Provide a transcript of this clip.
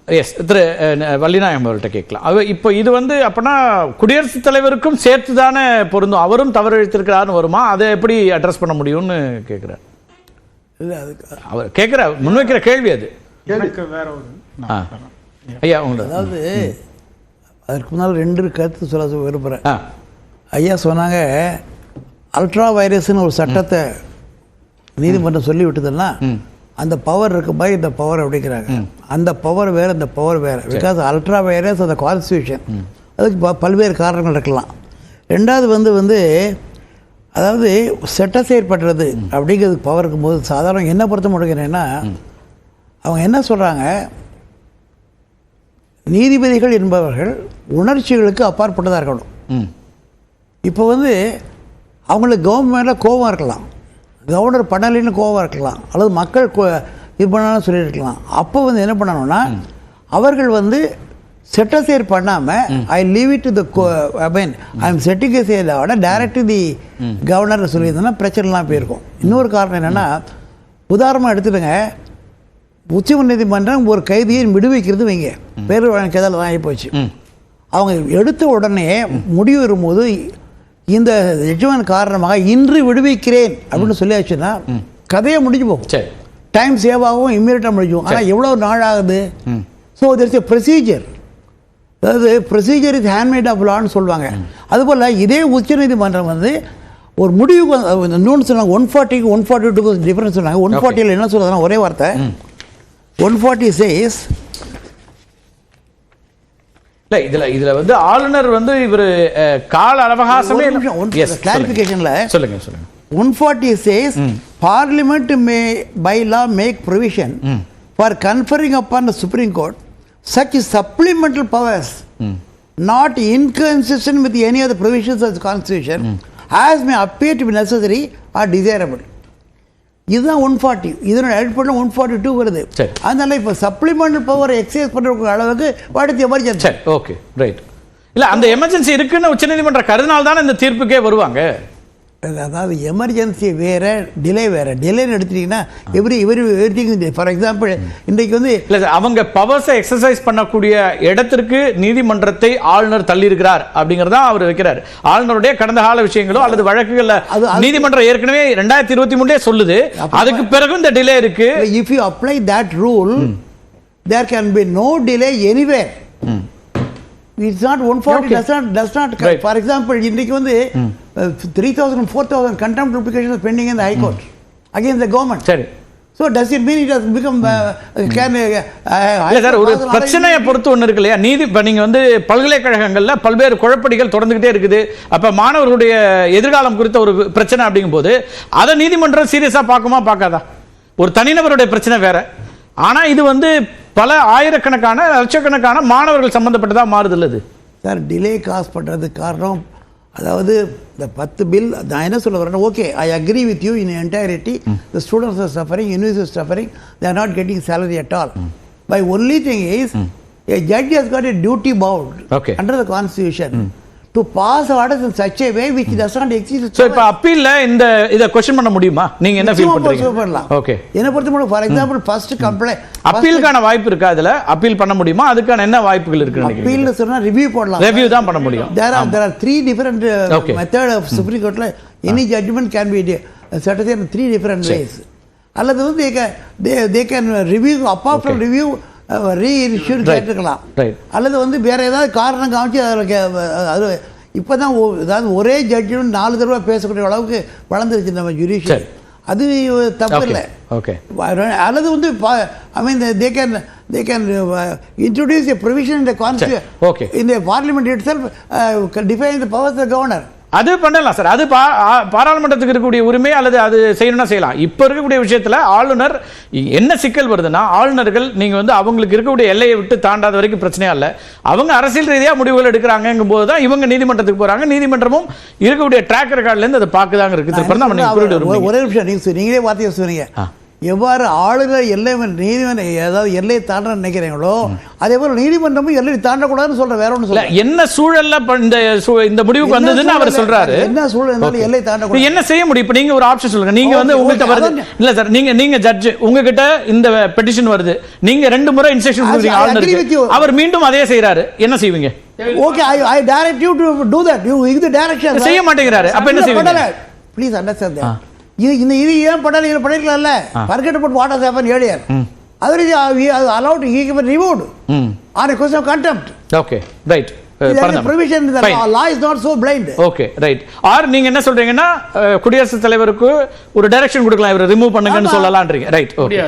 S திரு வள்ளிநாயகம் அவர்கிட்ட கேட்கலாம். இப்போ இது வந்து அப்படின்னா குடியரசுத் தலைவருக்கும் சேர்த்து தானே பொருந்தும், அவரும் தவறு இழைத்திருக்கிறாருன்னு வருமா? அதை எப்படி அட்ரஸ் பண்ண முடியும்னு கேட்குறாரு. இல்லை அதுக்கு அவர் கேட்குற முன்வைக்கிற கேள்வி அது. வேற ஒரு ஐயா உங்களுக்கு அதாவது அதற்கு முன்னால் 2 கருத்து சொல்ல விரும்புகிறேன். ஐயா சொன்னாங்க அல்ட்ரா வைரஸ்னு ஒரு சட்டத்தை நீதிமன்றம் சொல்லி விட்டதுன்னா அந்த பவர் இருக்கு பாய், இந்த பவர் அப்படிங்கிறாங்க. அந்த பவர் வேறு, இந்த பவர் வேறு. பிகாஸ் அல்ட்ரா வைரஸ் அந்த கான்ஸ்டியூஷன், அதுக்கு பல்வேறு காரணங்கள் இருக்கலாம். ரெண்டாவது வந்து அதாவது சட்ட செயற்படுறது அப்படிங்கிறதுக்கு பவர் இருக்கும்போது சாதாரண என்ன பொறுத்த முடியுங்கன்னா அவங்க என்ன சொல்கிறாங்க, நீதிபதிகள் என்பவர்கள் உணர்ச்சிகளுக்கு அப்பாற்பட்டதாக இருக்கணும். இப்போ அவங்களுக்கு கவர்மெண்ட்டில் கோபம் இருக்கலாம், கவர்னர் பண்ணலின்னு கோபம் இருக்கலாம், அல்லது மக்கள் இது பண்ணாலும் சொல்லியிருக்கலாம். அப்போ என்ன பண்ணணும்னா அவர்கள் செட்டசேர் பண்ணாமல் I leave it to the I mean I am setting விட டைரக்ட் தி கவர்னர் சொல்லியிருந்தோன்னா பிரச்சனைலாம் போயிருக்கும். இன்னொரு காரணம் என்னென்னா, உதாரணமாக எடுத்துடுங்க, உச்ச நீதிமன்றம் ஒரு கைதியை விடுவிக்கிறது வைங்க, பேர் வழக்கு எதாவது தான் ஆகிப்போச்சு. அவங்க எடுத்த உடனே முடிவு வரும்போது இந்த ஜட்ஜ்மெண்ட் காரணமாக இன்று விடுவிக்கிறேன் அப்படின்னு சொல்லியாச்சுன்னா கதையை முடிஞ்சு போகும், டைம் சேவ் ஆகும், இம்மீடியட்டாக முடிஞ்சும். ஆனால் எவ்வளோ நாள் ஆகுது? So there is a procedure, அதாவது ப்ரொசீஜர் இஸ் ஹேண்ட்மேட் ஆஃப் லான்னு சொல்லுவாங்க. அதுபோல் இதே உச்சநீதிமன்றம் ஒரு முடிவுக்கு இன்னொன்று சொன்னாங்க, 140க்கு 142 டிஃப்ரென்ஸ் சொன்னாங்க. 140ல் என்ன சொல்லுறதுன்னா ஒரே வார்த்தை, 140 says இதுல ஆளுநர் இவர் கால அவகாசமே கிளாரிஃபிகேஷன்ல சொல்லுங்க. 140 says Parliament may by law make provision for conferring upon the Supreme Court such supplemental powers not inconsistent with any of the provisions of the Constitution as may appear to be necessary or desirable. இதுதான் 140. இதனோட அடிப்படையில் 142 வருது. அதனால இப்போ supplemental power exercise பண்ணுற அளவுக்கு வாடித்து emergency. Okay right. இல்லை அந்த எமர்ஜென்சி இருக்குன்னு உச்சநீதிமன்றம் கருதினால் தானே இந்த தீர்ப்புக்கே வருவாங்க. அதாவது எமர்ஜென்சி வேறு, டிலே வேறு. டிலேன்னு எடுத்துட்டிங்கன்னா எவ்ரிதிங். ஃபார் எக்ஸாம்பிள் இன்றைக்கு இல்லை அவங்க பவர்ஸை எக்ஸசைஸ் பண்ணக்கூடிய இடத்திற்கு நீதிமன்றத்தை ஆளுநர் தள்ளியிருக்கிறார் அப்படிங்கிறதா அவர் வைக்கிறார். ஆளுநருடைய கடந்த கால விஷயங்களோ அல்லது வழக்குகளில் நீதிமன்றம் ஏற்கனவே 2023 சொல்லுது, அதுக்கு பிறகு இந்த டிலே இருக்கு. If you apply that rule there can be no delay anywhere. It's not 140 does not right. For example, இன்னைக்கு 3,000 4,000 contempt applications pending in the High Court against the government. சரி. So does it mean it has become இல்லை sir, ஒரு பிரச்சனையை பொறுத்து ஒன்று இருக்கு இல்லையா? இப்போ நீங்கள் பல்கலைக்கழகங்களில் பல்வேறு குழப்படிகள் தொடர்ந்துகிட்டே இருக்குது. அப்போ மாணவர்களுடைய எதிர்காலம் குறித்த ஒரு பிரச்சனை அப்படிங்கும்போது அதை நீதிமன்றம் சீரியஸாக பார்க்குமா பார்க்காதா? ஒரு தனிநபருடைய பிரச்சனை வேற, ஆனால் இது பல ஆயிரக்கணக்கான லட்சக்கணக்கான மாணவர்கள் சம்பந்தப்பட்டதாக மாறுது இல்லது சார். டிலே காஸ் பண்ணுறதுக்கு காரணம், அதாவது இந்த 10 பில் நான் என்ன சொல்ல வரேன்னா, okay I agree with you in entirety, the students are suffering, university suffering, they are not getting salary at all. By only thing is a judge has got a duty bound under the constitution to pass orders in such a way which does not exist. So இப்ப அப்பீல்ல இந்த இத question பண்ண முடியுமா? நீங்க என்ன feel பண்றீங்க? Okay, என்ன பொறுத்தவரை ஃபார் எக்ஸாம்பிள் ஃபர்ஸ்ட் கம்ப்ளைண்ட் அப்பீலுக்கான வாய்ப்பு இருக்கா? அதுல அப்பீல் பண்ண முடியுமா? அதுக்கான என்ன வாய்ப்புகள் இருக்கு நினைக்கிறீங்க? அப்பீல்ல சொன்னா ரிவ்யூ போடலாம், ரிவ்யூ தான் பண்ண முடியும். there are 3 different method of Supreme Courtல any judgment can be set aside in 3 different ways. அல்லது they can review apart from review reissue கேட்டுக்கலாம், அல்லது வேற ஏதாவது காரணம் காமிச்சு அது இப்போ தான் அதாவது ஒரே ஜட்ஜு 4 தடவை பேசக்கூடிய அளவுக்கு வளர்ந்துருச்சு நம்ம ஜுடிஷியல். அது தப்பு இல்லை. அல்லது ஐ மீன் they can introduce a provision in the constitution in the parliament itself define the powers of the governor. அது பண்ணலாம் சார், அது பாராளுமன்றத்துக்கு இருக்கக்கூடிய உரிமை, அல்லது அது செய்யணும்னா செய்யலாம். இப்போ இருக்கக்கூடிய விஷயத்தில் ஆளுநர் என்ன சிக்கல் வருதுன்னா, ஆளுநர்கள் நீங்கள் அவங்களுக்கு இருக்கக்கூடிய எல்லையை விட்டு தாண்டாத வரைக்கும் பிரச்சனையா இல்லை, அவங்க அரசியல் ரீதியாக முடிவுகள் எடுக்கிறாங்கும் போது தான் இவங்க நீதிமன்றத்துக்கு போகிறாங்க. நீதிமன்றமும் இருக்கக்கூடிய ட்ராக் ரெக்கார்ட்லேருந்து அதை பார்க்குதாங்க இருக்குது. ஒரே நிமிஷம் நீங்களே வார்த்தையை சொன்னீங்க, எவ்வாறு ஆளுநர் நீதிமன்ற ஏதாவது எல்லையை தாண்ட நினைக்கிறீங்களோ அதே போல நீதிமன்றமும் எல்லையை தாண்டக்கூடாதுன்னு சொல்ற வேற ஒன்று சொல்ல. என்ன சூழல்ல இந்த முடிவுக்கு வந்ததுன்னு அவர் சொல்றாரு. என்ன சூழல் இருந்தாலும் எல்லை தாண்டக்கூடாது. என்ன செய்ய முடியும்? இப்ப நீங்க ஒரு ஆப்ஷன் சொல்லுங்க. நீங்க வந்து உங்ககிட்ட வருது இல்ல சார், நீங்க ஜட்ஜ், உங்ககிட்ட இந்த பெட்டிஷன் வருது, நீங்க 2 முறை இன்ஸ்ட்ரக்ஷன் கொடுக்குறீங்க ஆளுநருக்கு, அவர் மீண்டும் அதே செய்யறாரு, என்ன செய்வீங்க? Okay, I direct you to do that. You give the direction. செய்ய மாட்டேங்கிறாரு, அப்ப என்ன செய்வீங்க? Please understand that. இது ஏன் பண்ணல, இது பண்ணிருக்கலாம்ல. Forget about what has happened earlier. Otherwise, we are allowed to give a reward on a question of contempt. Okay, right. Provision in the law is not so blind. Okay, right. ஆர் நீங்க என்ன சொல்றீங்கன்னா குடியரசுத் தலைவருக்கு ஒரு direction கொடுக்கலாம், இவரை remove பண்ணுங்கன்னு சொல்லலாம்ன்றீங்க. Right, okay.